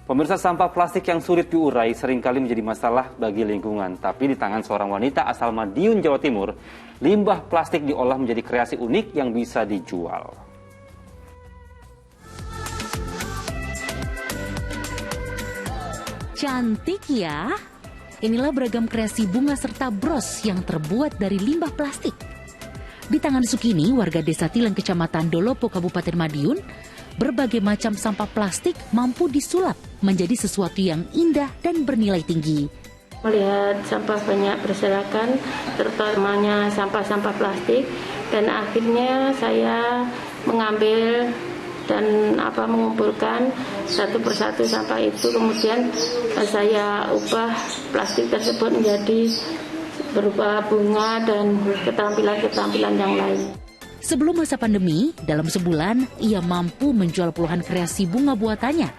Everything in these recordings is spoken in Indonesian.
Pemirsa, sampah plastik yang sulit diurai seringkali menjadi masalah bagi lingkungan. Tapi di tangan seorang wanita asal Madiun, Jawa Timur, limbah plastik diolah menjadi kreasi unik yang bisa dijual. Cantik ya? Inilah beragam kreasi bunga serta bros yang terbuat dari limbah plastik. Di tangan Sukini, warga desa Tileng, Kecamatan Dolopo, Kabupaten Madiun, berbagai macam sampah plastik mampu disulap menjadi sesuatu yang indah dan bernilai tinggi. Melihat sampah banyak berserakan, terutamanya sampah-sampah plastik, dan akhirnya saya mengambil dan mengumpulkan satu persatu sampah itu, kemudian saya ubah plastik tersebut menjadi berupa bunga dan keterampilan-keterampilan yang lain. Sebelum masa pandemi, dalam sebulan ia mampu menjual puluhan kreasi bunga buatannya.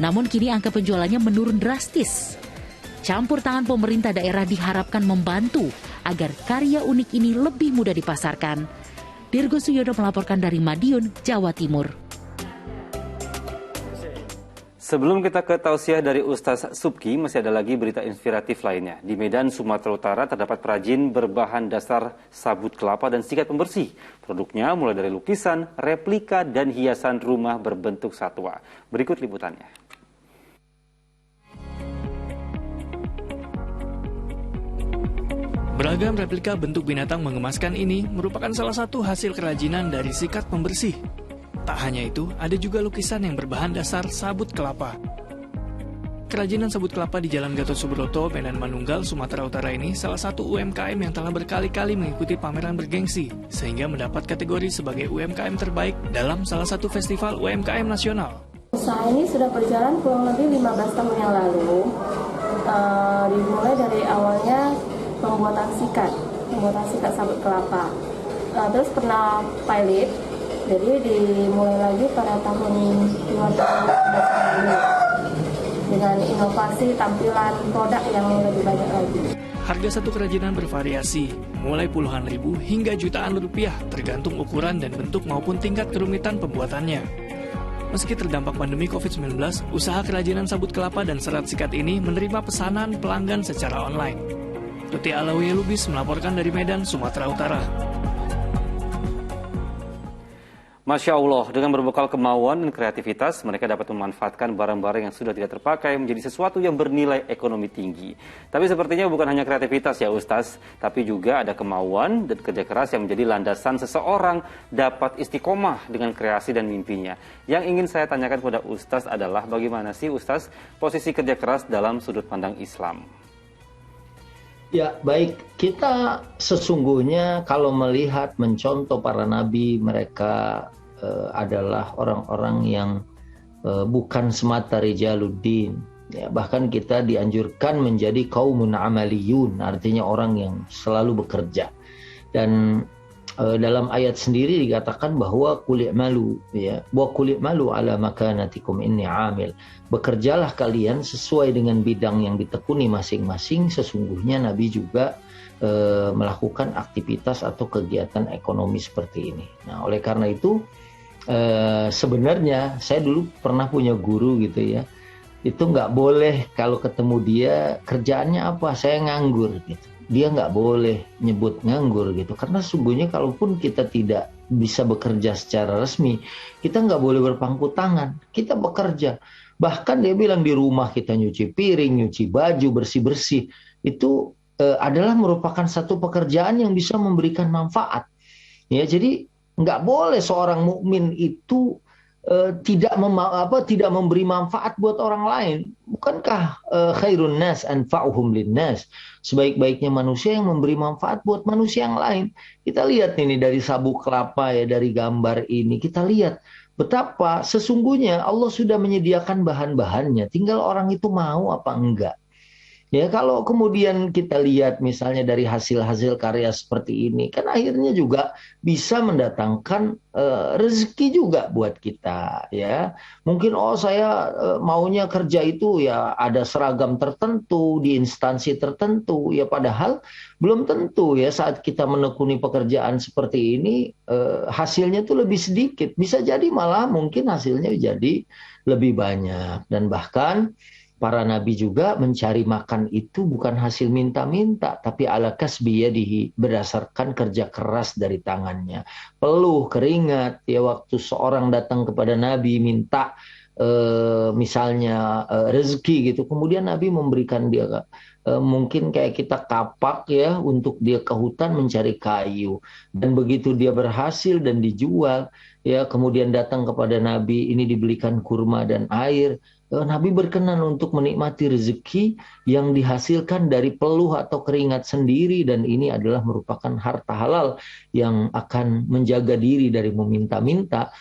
Namun kini angka penjualannya menurun drastis. Campur tangan pemerintah daerah diharapkan membantu agar karya unik ini lebih mudah dipasarkan. Dirgo Suyodo melaporkan dari Madiun, Jawa Timur. Sebelum kita ke tausiah dari Ustaz Subki, masih ada lagi berita inspiratif lainnya. Di Medan, Sumatera Utara terdapat perajin berbahan dasar sabut kelapa dan sikat pembersih. Produknya mulai dari lukisan, replika, dan hiasan rumah berbentuk satwa. Berikut liputannya. Beragam replika bentuk binatang mengemaskan ini merupakan salah satu hasil kerajinan dari sikat pembersih. Tak hanya itu, ada juga lukisan yang berbahan dasar sabut kelapa. Kerajinan sabut kelapa di Jalan Gatot Subroto, Medan Manunggal, Sumatera Utara ini salah satu UMKM yang telah berkali-kali mengikuti pameran bergengsi, sehingga mendapat kategori sebagai UMKM terbaik dalam salah satu festival UMKM nasional. Usaha ini sudah berjalan kurang lebih 15 tahun yang lalu. Dimulai dari awalnya pembuatan sikat sabut kelapa. Terus pernah pilot. Jadi dimulai lagi pada tahun 2019 dengan inovasi tampilan produk yang lebih banyak lagi. Harga satu kerajinan bervariasi, mulai puluhan ribu hingga jutaan rupiah tergantung ukuran dan bentuk maupun tingkat kerumitan pembuatannya. Meski terdampak pandemi COVID-19, usaha kerajinan sabut kelapa dan serat sikat ini menerima pesanan pelanggan secara online. Tuti Alawi Lubis melaporkan dari Medan, Sumatera Utara. Masya Allah, dengan berbekal kemauan dan kreativitas, mereka dapat memanfaatkan barang-barang yang sudah tidak terpakai menjadi sesuatu yang bernilai ekonomi tinggi. Tapi sepertinya bukan hanya kreativitas ya Ustaz, tapi juga ada kemauan dan kerja keras yang menjadi landasan seseorang dapat istiqomah dengan kreasi dan mimpinya. Yang ingin saya tanyakan kepada Ustaz adalah bagaimana sih Ustaz posisi kerja keras dalam sudut pandang Islam? Ya, baik. Kita sesungguhnya kalau melihat mencontoh para nabi, mereka adalah orang-orang yang bukan semata rijaluddin. Ya, bahkan kita dianjurkan menjadi qaumun amaliyun, artinya orang yang selalu bekerja. Dan dalam ayat sendiri dikatakan bahwa kulit malu, ya, wa kulit malu ala makanatikum inni amil. Bekerjalah kalian sesuai dengan bidang yang ditekuni masing-masing. Sesungguhnya Nabi juga melakukan aktivitas atau kegiatan ekonomi seperti ini. Nah, oleh karena itu sebenarnya saya dulu pernah punya guru gitu ya. Itu nggak boleh kalau ketemu dia kerjaannya apa, saya nganggur gitu. Dia nggak boleh nyebut nganggur gitu, karena sesungguhnya kalaupun kita tidak bisa bekerja secara resmi, kita nggak boleh berpangku tangan, kita bekerja. Bahkan dia bilang di rumah kita nyuci piring, nyuci baju, bersih-bersih, itu adalah merupakan satu pekerjaan yang bisa memberikan manfaat. Ya, jadi nggak boleh seorang mukmin itu tidak memberi manfaat buat orang lain. Bukankah khairun nas anfa'uhum linnas? Sebaik-baiknya manusia yang memberi manfaat buat manusia yang lain. Kita lihat ini dari sabuk kelapa ya, dari gambar ini kita lihat betapa sesungguhnya Allah sudah menyediakan bahan-bahannya, tinggal orang itu mau apa enggak. Ya kalau kemudian kita lihat misalnya dari hasil-hasil karya seperti ini, kan akhirnya juga bisa mendatangkan rezeki juga buat kita, ya. Mungkin saya maunya kerja itu ya ada seragam tertentu di instansi tertentu, ya padahal belum tentu ya saat kita menekuni pekerjaan seperti ini hasilnya tuh lebih sedikit, bisa jadi malah mungkin hasilnya jadi lebih banyak. Dan bahkan para nabi juga mencari makan itu bukan hasil minta-minta, tapi ala kasbi yadihi, berdasarkan kerja keras dari tangannya. Peluh, keringat, ya waktu seorang datang kepada Nabi minta misalnya rezeki gitu, kemudian Nabi memberikan dia mungkin kayak kita kapak ya untuk dia ke hutan mencari kayu, dan begitu dia berhasil dan dijual ya kemudian datang kepada Nabi ini dibelikan kurma dan air. Nabi berkenan untuk menikmati rezeki yang dihasilkan dari peluh atau keringat sendiri, dan ini adalah merupakan harta halal yang akan menjaga diri dari meminta-minta,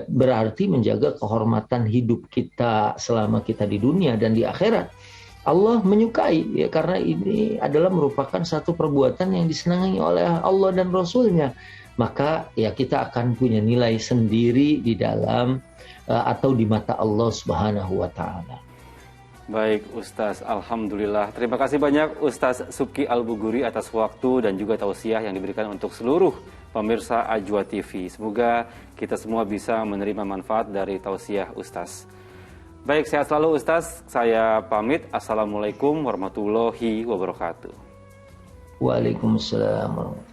berarti menjaga kehormatan hidup kita selama kita di dunia dan di akhirat. Allah menyukai ya, karena ini adalah merupakan satu perbuatan yang disenangi oleh Allah dan Rasulnya. Maka ya kita akan punya nilai sendiri di dalam atau di mata Allah Subhanahu wa Ta'ala. Baik Ustaz, Alhamdulillah. Terima kasih banyak Ustaz Subki Al-Buguri atas waktu dan juga tausiah yang diberikan untuk seluruh pemirsa Ajwa TV. Semoga kita semua bisa menerima manfaat dari tausiah Ustaz. Baik, sehat selalu Ustaz. Saya pamit. Assalamualaikum warahmatullahi wabarakatuh. Waalaikumsalam warahmatullahi wabarakatuh.